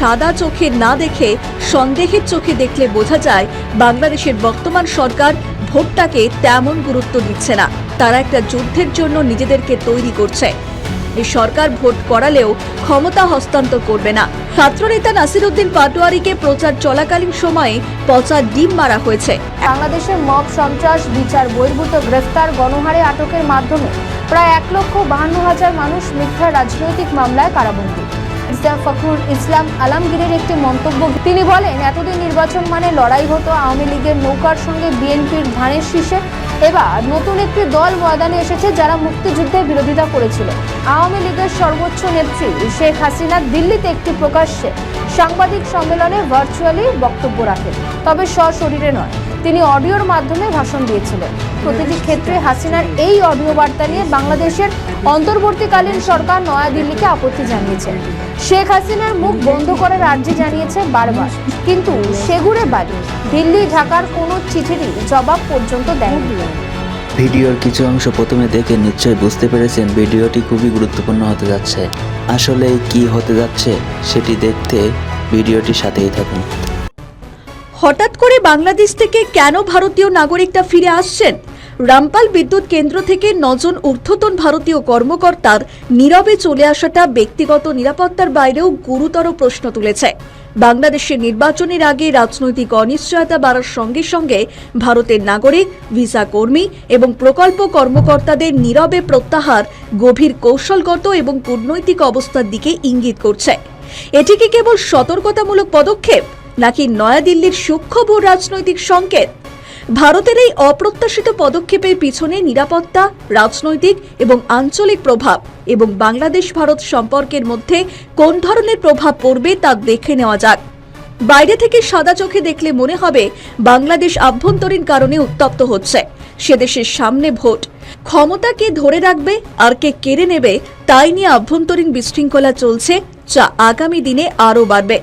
সাদা চোখে না দেখে সন্দেহের চোখে দেখলে বোঝা যায় বাংলাদেশের বর্তমান সরকার ভোটটাকে তেমন গুরুত্ব দিচ্ছে না। তারা একটা যুদ্ধের জন্য নিজেদেরকে তৈরি করছে। এই সরকার ভোট করালেও ক্ষমতা হস্তান্তর করবে না। ছাত্রনেতা নাসিরউদ্দিন পাটোয়ারিকে প্রচার চলাকালীন সময়ে পচা ডিম মারা হয়েছে। বাংলাদেশের মব সন্ত্রাস, বিচার বহির্ভূত গ্রেফতার, গণহারে আটকের মাধ্যমে প্রায় 1,52,000 মানুষ মিথ্যা রাজনৈতিক মামলায় কারাবন্দী। ফখরুল ইসলাম আলমগীরের একটি মন্তব্য, তিনি বলেন, এতদিন নির্বাচন মানে লড়াই হতো আওয়ামী লীগের নৌকার সঙ্গে বিএনপির ধানের শীষে। এবার নতুন একটি দল ময়দানে এসেছে যারা মুক্তিযুদ্ধের বিরোধিতা করেছিল। আওয়ামী লীগের সর্বোচ্চ নেত্রী শেখ হাসিনা দিল্লিতে একটি প্রকাশ্যে সাংবাদিক সম্মেলনে ভার্চুয়ালি বক্তব্য রাখেন, তবে সশরীরে নয়। তিনি অডিওর মাধ্যমে ভাষণ দিয়েছিলেন। প্রতিটি ক্ষেত্রে হাসিনার এই অডিও বার্তা নিয়ে বাংলাদেশের অন্তর্বর্তীকালীন সরকার নয়াদিল্লিকে আপত্তি জানিয়েছে। শেখ হাসিনার মুখ বন্ধ করার আর্জি জানিয়েছে বারবার, কিন্তু সেগুড়ে বাড়ি দিল্লি ঢাকার কোনো চিঠিরই জবাব পর্যন্ত দেয়নি। ভিডিওর কিছু অংশ প্রথমে দেখে নিশ্চয়ই বুঝতে পেরেছেন ভিডিওটি খুবই গুরুত্বপূর্ণ হতে যাচ্ছে। আসলে কি হতে যাচ্ছে সেটি দেখতে ভিডিওটির সাথেই থাকুন। হঠাৎ করে বাংলাদেশ থেকে কেন ভারতীয় নাগরিকরা ফিরে আসছেন? রামপাল বিদ্যুৎ কেন্দ্র থেকে 9 জন ঊর্ধ্বতন ভারতীয় কর্মকর্তার নীরবে চলে আসাটা ব্যক্তিগত নিরাপত্তার বাইরেও গুরুতর প্রশ্ন তুলেছে। বাংলাদেশের নির্বাচনের আগে রাজনৈতিক অনিশ্চয়তা বাড়ার সঙ্গে সঙ্গে ভারতের নাগরিক, ভিসা কর্মী এবং প্রকল্প কর্মকর্তাদের নীরবে প্রত্যাহার গভীর কৌশলগত এবং কূটনৈতিক অবস্থার দিকে ইঙ্গিত করছে। এটি কি কেবল সতর্কতামূলক পদক্ষেপ, নাকি নয়াদিল্লির সূক্ষ্ম ভূ রাজনৈতিক সংকেত? ভারতের এই অপ্রত্যাশিত পদক্ষেপের পিছনে নিরাপত্তা, রাজনৈতিক এবং আঞ্চলিক প্রভাব এবং বাংলাদেশ ভারত সম্পর্কের মধ্যে কোন ধরনের প্রভাব পড়বে তা দেখে নেওয়া যাক। বাইরে থেকে সাদা চোখে দেখলে মনে হবে বাংলাদেশ আভ্যন্তরীণ কারণে উত্তপ্ত হচ্ছে। সে দেশের সামনে ভোট, ক্ষমতা কে ধরে রাখবে আর কে কেড়ে নেবে তাই নিয়ে আভ্যন্তরীণ বিশৃঙ্খলা চলছে, যা আগামী দিনে আরও বাড়বে।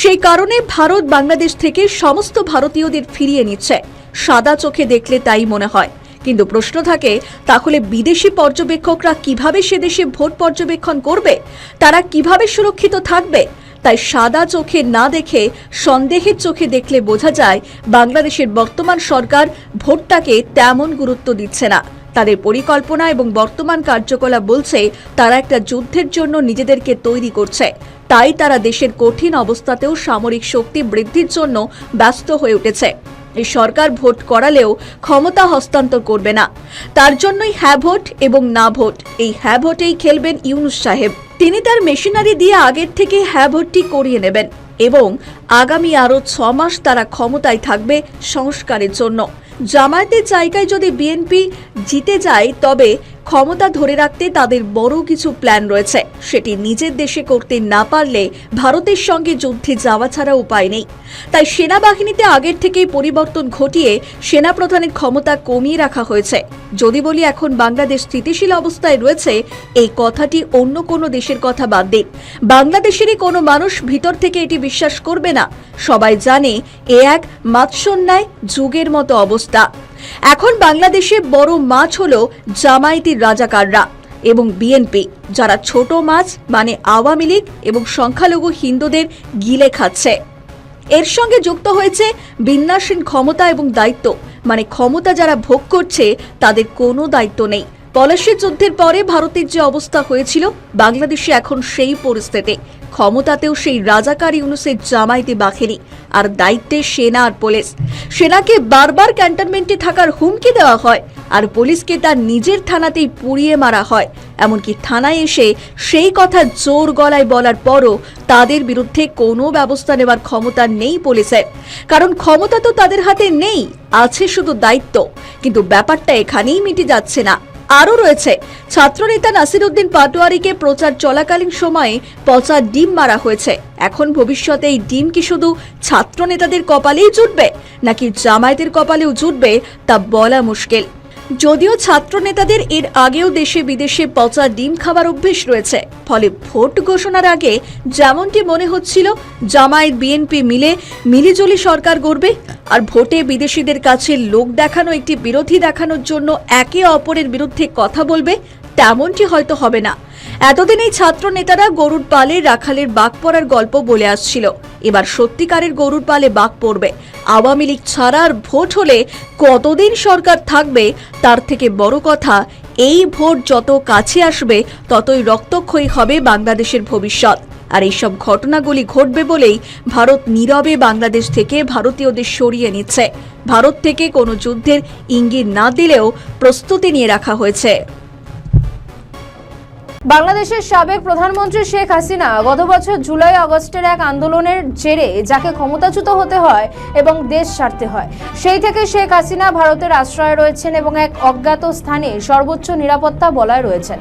সেই কারণে ভারত বাংলাদেশ থেকে সমস্ত ভারতীয়দের ফিরিয়ে নিচ্ছে। সাদা চোখে দেখলে তাই মনে হয়, কিন্তু প্রশ্ন থাকে, তাহলে বিদেশি পর্যবেক্ষকরা কিভাবে সে দেশে ভোট পর্যবেক্ষণ করবে? তারা কিভাবে সুরক্ষিত থাকবে? তাই সাদা চোখে না দেখে সন্দেহের চোখে দেখলে বোঝা যায় বাংলাদেশের বর্তমান সরকার ভোটটাকে তেমন গুরুত্ব দিচ্ছে না। তাদের পরিকল্পনা এবং বর্তমান কার্যকলাপ বলছে তারা একটা যুদ্ধের জন্য নিজেদেরকে তৈরি করছে। তাই তারা দেশের কঠিন অবস্থাতেও সামরিক শক্তি বৃদ্ধির জন্য ব্যস্ত হয়ে উঠেছে। এই সরকার ভোট করালেও ক্ষমতা হস্তান্তর করবে না। তার জন্যই হ্যাঁ ভোট এবং না ভোট। এই হ্যাঁ ভোটেই খেলবেন ইউনূস সাহেব। তিনি তার মেশিনারি দিয়ে আগের থেকে হ্যাঁ ভোটটি করিয়ে নেবেন এবং আগামী আরও 6 মাস তারা ক্ষমতায় থাকবে সংস্কারের জন্য। জামায়াতের জায়গায় যদি বিএনপি জিতে যায়, তবে ক্ষমতা ধরে রাখতে তাদের বড় কিছু প্ল্যান রয়েছে। সেটি নিজের দেশে করতে না পারলে ভারতের সঙ্গে যুদ্ধে যাওয়া ছাড়া উপায় নেই। তাই সেনাবাহিনীতে আগের থেকেই পরিবর্তন ঘটিয়ে সেনাপ্রধানের ক্ষমতা কমিয়ে রাখা হয়েছে। যদি বলি এখন বাংলাদেশ স্থিতিশীল অবস্থায় রয়েছে, এই কথাটি অন্য কোনো দেশের কথা বাদ দিন, বাংলাদেশেরই কোনো মানুষ ভিতর থেকে এটি বিশ্বাস করবে না। সবাই জানে এ এক মাৎসন্যায় যুগের মতো অবস্থা। এখন বাংলাদেশে বড় মাছ হলো জামায়াতের রাজাকাররা এবং বিএনপি, যারা ছোট মাছ মানে আওয়ামী লীগ এবং সংখ্যালঘু হিন্দুদের গিলে খাচ্ছে। এর সঙ্গে যুক্ত হয়েছে বিন্যাসহীন ক্ষমতা এবং দায়িত্ব, মানে ক্ষমতা যারা ভোগ করছে তাদের কোনো দায়িত্ব নেই। পলাশির যুদ্ধের পরে ভারতের যে অবস্থা হয়েছিল, বাংলাদেশে এখন সেই পরিস্থিতি। ক্ষমতাতেও সেই রাজাকার ইউনূসের জামায়াতে বাহিনী, আর দায়িত্বে সেনা আর পুলিশ। সেনাকে বারবার ক্যান্টনমেন্টে থাকার হুমকি দেওয়া হয়, আর পুলিশকে তার নিজের থানাতেই পুড়িয়ে মারা হয়। এমনকি থানায় এসে সেই কথা জোর গলায় বলার পরও তাদের বিরুদ্ধে কোনো ব্যবস্থা নেওয়ার ক্ষমতা নেই পুলিশের, কারণ ক্ষমতা তো তাদের হাতে নেই, আছে শুধু দায়িত্ব। কিন্তু ব্যাপারটা এখানেই মিটে যাচ্ছে না। আরও রয়েছে, ছাত্রনেতা নাসিরউদ্দিন পাটোয়ারিকে প্রচার চলাকালীন সময়ে পচা ডিম মারা হয়েছে। এখন ভবিষ্যতে এই ডিম কি শুধু ছাত্র নেতাদের কপালেই জুটবে, নাকি জামায়াতের কপালেও জুটবে তা বলা মুশকিল। যদিও ছাত্র নেতাদের এর আগেও দেশে বিদেশে পচা ডিম খাবার অভ্যেস রয়েছে, ফলে ভোট ঘোষণার আগে যেমনটি মনে হচ্ছিল জামায়াত বিএনপি মিলে মিলিজুলি সরকার গড়বে, আর ভোটে বিদেশিদের কাছে লোক দেখানো, একটি বিরোধী দেখানোর জন্য একে অপরের বিরুদ্ধে কথা বলবে, তেমনটি হয়তো হবে না। এতদিন এই ছাত্র নেতারা গরুর পালে রাখালের বাঘ পড়ার গল্প বলে আসছিল। এবার সত্যিকারের গরুর পালে বাঘ পড়বে। আওয়ামী লীগ ছাড়ার ভোট হলে কতদিন সরকার থাকবে, তার থেকে বড় কথা এই ভোট যত কাছে আসবে ততই রক্তক্ষয়ী হবে বাংলাদেশের ভবিষ্যৎ। আর এইসব ঘটনাগুলি ঘটবে বলেই ভারত নীরবে বাংলাদেশ থেকে ভারতীয়দের সরিয়ে নিচ্ছে। ভারত থেকে কোনো যুদ্ধের ইঙ্গিত না দিলেও প্রস্তুতি নিয়ে রাখা হয়েছে। বাংলাদেশের সাবেক প্রধানমন্ত্রী শেখ হাসিনা গত বছর জুলাই আগস্টের এক আন্দোলনের জেরে যাকে ক্ষমতাচ্যুত হতে হয় এবং দেশ ছাড়তে হয়, সেই থেকে শেখ হাসিনা ভারতের আশ্রয়ে রয়েছেন এবং এক অজ্ঞাত স্থানে সর্বোচ্চ নিরাপত্তা বলয়ে রয়েছেন।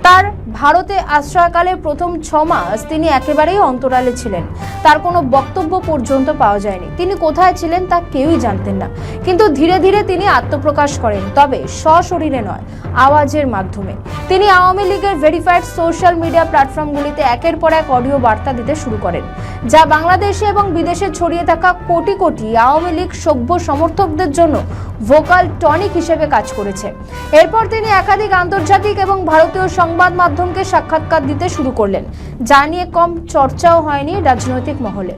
তার ভারতে আশ্রয়কালে প্রথম 6 মাস তিনি একেবারেই অন্তরালে ছিলেন। তার কোনো বক্তব্য পর্যন্ত পাওয়া যায়নি। তিনি কোথায় ছিলেন তা কেউই জানতেন না। কিন্তু ধীরে ধীরে তিনি আত্মপ্রকাশ করেন, তবে সশরীরে নয়, আওয়াজের মাধ্যমে। তিনি আওয়ামী লীগের ভেরিফাইড সোশ্যাল মিডিয়া প্ল্যাটফর্মগুলিতে একের পর এক অডিও বার্তা দিতে শুরু করেন, যা বাংলাদেশে এবং বিদেশে ছড়িয়ে থাকা কোটি কোটি আওয়ামী লীগ সভ্য সমর্থকদের জন্য ভোকাল টনিক হিসেবে কাজ করেছে। এরপর তিনি একাধিক আন্তর্জাতিক এবং ভারতীয় সংবাদ মাধ্যমকে সাক্ষাৎকার দিতে শুরু করলেন, যা নিয়ে কম চর্চাও হয়নি রাজনৈতিক মহলে।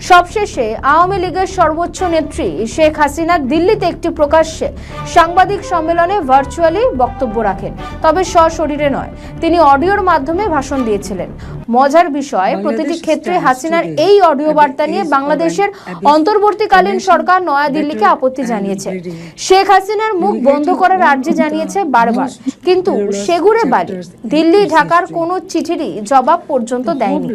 সবশেষে আওয়ামী লীগের সর্বোচ্চ নেত্রী শেখ হাসিনা দিল্লিতে একটি প্রকাশ্যে সাংবাদিক সম্মেলনে ভার্চুয়ালি বক্তব্য রাখেন, তবে সশরীরে নয়। তিনি অডিওর মাধ্যমে ভাষণ দিয়েছিলেন। মজার বিষয়, প্রতিটি ক্ষেত্রে হাসিনার এই অডিও বার্তা নিয়ে বাংলাদেশের অন্তর্বর্তীকালীন সরকার নয়াদিল্লিকে আপত্তি জানিয়েছে। শেখ হাসিনার মুখ বন্ধ করার আর্জি জানিয়েছে বারবার, কিন্তু সেগুড়ে বাড়ি দিল্লি ঢাকার কোনো চিঠিরই জবাব পর্যন্ত দেয়নি।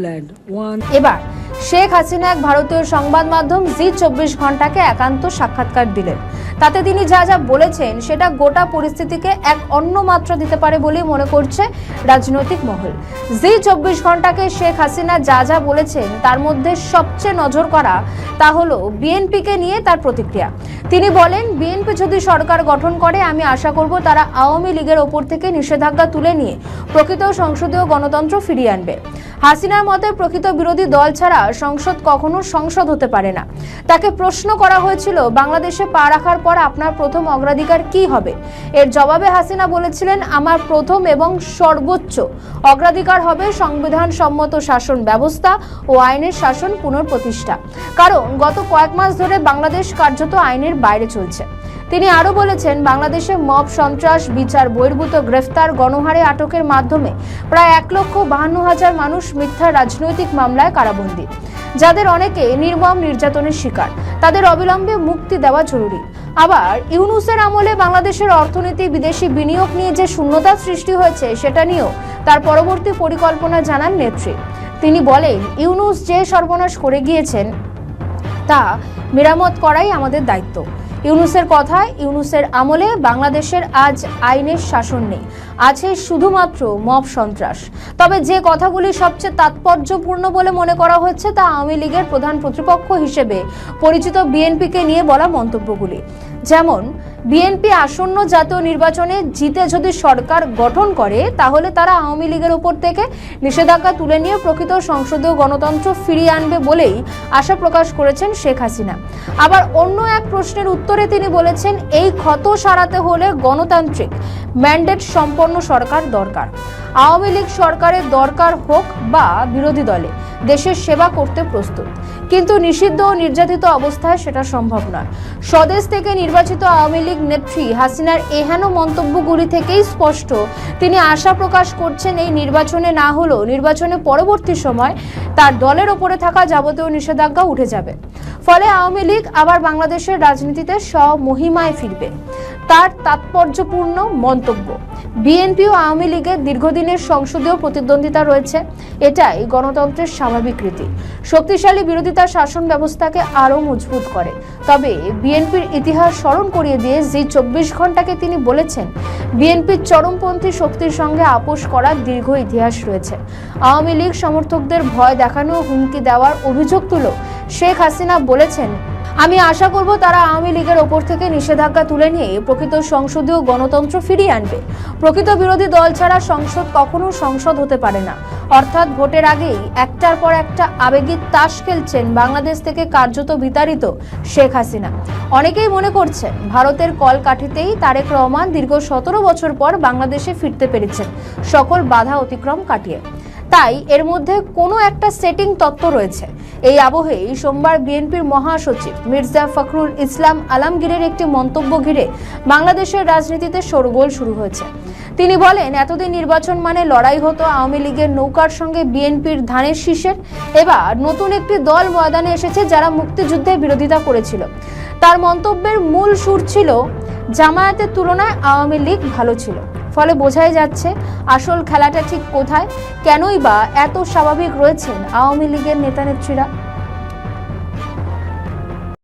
এবার শেখ হাসিনা এক ভারতীয় সংবাদ মাধ্যম জি 24 ঘন্টাকে একান্ত সাক্ষাৎকার দিলেন। তাতে তিনি যা যা বলেছেন সেটা গোটা পরিস্থিতিকে এক অন্য মাত্রা দিতে পারে বলেই মনে করছে রাজনৈতিক মহল। জি 24 ঘন্টাকে শেখ হাসিনা যা যা বলেছেন তার মধ্যে সবচেয়ে নজর করা তা হলো বিএনপিকে নিয়ে তার প্রতিক্রিয়া। তিনি বলেন, বিএনপি যদি সরকার গঠন করে আমি আশা করব তারা আওয়ামী লীগের ওপর থেকে নিষেধাজ্ঞা তুলে নিয়ে প্রকৃত সংসদীয় গণতন্ত্র ফিরিয়ে আনবে। হাসিনার মতে প্রকৃত বিরোধী দল ছাড়া সংসদ কখনো সংসদ হতে পারে না। তাকে প্রশ্ন করা হয়েছিল, বাংলাদেশে পা রাখার পর আপনার প্রথম অগ্রাধিকার কি হবে? এর জবাবে হাসিনা বলেছিলেন, আমার প্রথম এবং সর্বোচ্চ অগ্রাধিকার হবে সংবিধান সম্মত শাসন ব্যবস্থা ও আইনের শাসন পুনঃপ্রতিষ্ঠা। কারণ গত কয়েক মাস ধরে বাংলাদেশ কার্যত আইনের বাইরে চলছে। তিনি আরো বলেছেন, বাংলাদেশে মব সন্ত্রাস, বিচার বহির্ভূত গ্রেফতার, গণহারে আটকের মাধ্যমে প্রায় 1,52,000 মানুষ মিথ্যা রাজনৈতিক মামলায় কারাবন্দী, যাদের অনেকে নির্মম নির্যাতনের শিকার। তাদের অবিলম্বে মুক্তি দেওয়া জরুরি। আবার ইউনূসের আমলে বাংলাদেশের অর্থনীতি, বিদেশি বিনিয়োগ নিয়ে যে শূন্যতা সৃষ্টি হয়েছে সেটা নিয়েও তার পরবর্তী পরিকল্পনা জানান নেত্রী। তিনি বলেন, ইউনূস যে সর্বনাশ করে গিয়েছেন তা মেরামত করাই আমাদের দায়িত্ব। ইউনূসের কথায়, ইউনূসের আমলে বাংলাদেশের আজ আইনের শাসন নেই, আছে শুধুমাত্র মব সন্ত্রাস। তবে যে কথাগুলি সবচেয়ে তাৎপর্যপূর্ণ বলে মনে করা হচ্ছে তা আওয়ামী লীগের প্রধান প্রতিপক্ষ হিসেবে পরিচিত বিএনপিকে নিয়ে বলা মন্তব্যগুলি। যেমন, বিএনপি আসন্ন জাতীয় নির্বাচনে জিতে যদি সরকার গঠন করে তাহলে তারা আওয়ামী লীগের উপর থেকে নিষেধাজ্ঞা তুলে নিয়ে প্রকৃত সংসদীয় গণতন্ত্র ফিরিয়ে আনবে বলেই আশা প্রকাশ করেছেন শেখ হাসিনা। আবার অন্য এক প্রশ্নের উত্তরে তিনি বলেছেন, এই ক্ষত সারাতে হলে গণতান্ত্রিক ম্যান্ডেট সম্পন্ন সরকার দরকার। আওয়ামী লীগ সরকারের দরকার হোক বা বিরোধী দলে দেশের সেবা করতে প্রস্তুত, কিন্তু নিষিদ্ধ ও নির্যাতিত অবস্থায় সেটা সম্ভব নয়। স্বদেশ থেকে নির্বাচিত আওয়ামী লীগ নেত্রী হাসিনার এহেন মন্তব্যগুলি থেকেই স্পষ্ট তিনি আশা প্রকাশ করছেন এই নির্বাচনে না হলেও নির্বাচনে পরবর্তী সময় তার দলের ওপরে থাকা যাবতীয় নিষেধাজ্ঞা উঠে যাবে। ফলে আওয়ামী লীগ আবার বাংলাদেশের রাজনীতিতে স্বমহিমায় ফিরবে। তার তাৎপর্যপূর্ণ মন্তব্য, বিএনপি ও আওয়ামী লীগের দীর্ঘদিনের সংসদীয় প্রতিদ্বন্দ্বিতা রয়েছে, এটাই গণতন্ত্রের স্বাভাবিক রীতি। শক্তিশালী বিরোধিতা শাসন ব্যবস্থাকে আরও মজবুত করে। তবে বিএনপির ইতিহাস স্মরণ করিয়ে দিয়ে জি 24 ঘন্টাকে তিনি বলেছেন, বিএনপির চরমপন্থী শক্তির সঙ্গে আপোষ করার দীর্ঘ ইতিহাস রয়েছে। আওয়ামী লীগ সমর্থকদের ভয় দেখানো, হুমকি দেওয়ার অভিযোগ তুলে শেখ হাসিনা বলেছেন, আমি আশা করব তারা আওয়ামী লীগের ওপর থেকে নিষেধাজ্ঞা তুলে নিয়ে প্রকৃত সংসদীয় গণতন্ত্র ফিরিয়ে আনবে। প্রকৃত বিরোধী দল ছাড়া সংসদ কখনো সংসদ হতে পারে না। অর্থাৎ ভোটের আগেই একটার পর একটা আবেগিক তাস খেলছেন বাংলাদেশ থেকে কার্যত বিতাড়িত শেখ হাসিনা। অনেকেই মনে করছেন ভারতের কলকাঠিতেই তারেক রহমান দীর্ঘ 17 বছর পর বাংলাদেশে ফিরতে পেরেছেন সকল বাধা অতিক্রম কাটিয়ে। তাই এর মধ্যে কোনো একটা সেটিং তত্ত্ব রয়েছে। এই আবহেই সোমবার বিএনপির মহাসচিব মির্জা ফখরুল ইসলাম আলমগীরের একটি মন্তব্য ঘিরে বাংলাদেশের রাজনীতিতে শোরগোল শুরু হয়েছে। তিনি বলেন, এতদিন নির্বাচন মানে লড়াই হতো আওয়ামী লীগের নৌকার সঙ্গে বিএনপির ধানের শীষের। এবার নতুন একটি দল ময়দানে এসেছে যারা মুক্তিযুদ্ধের বিরোধিতা করেছিল। তার মন্তব্যের মূল সুর ছিল, জামায়াতের তুলনায় আওয়ামী লীগ ভালো ছিল। ফলে বোঝাই যাচ্ছে আসল খেলাটা ঠিক কোথায়, কেনই বা এত স্বাভাবিক রয়েছেন আওয়ামী লীগের নেতানেত্রীরা।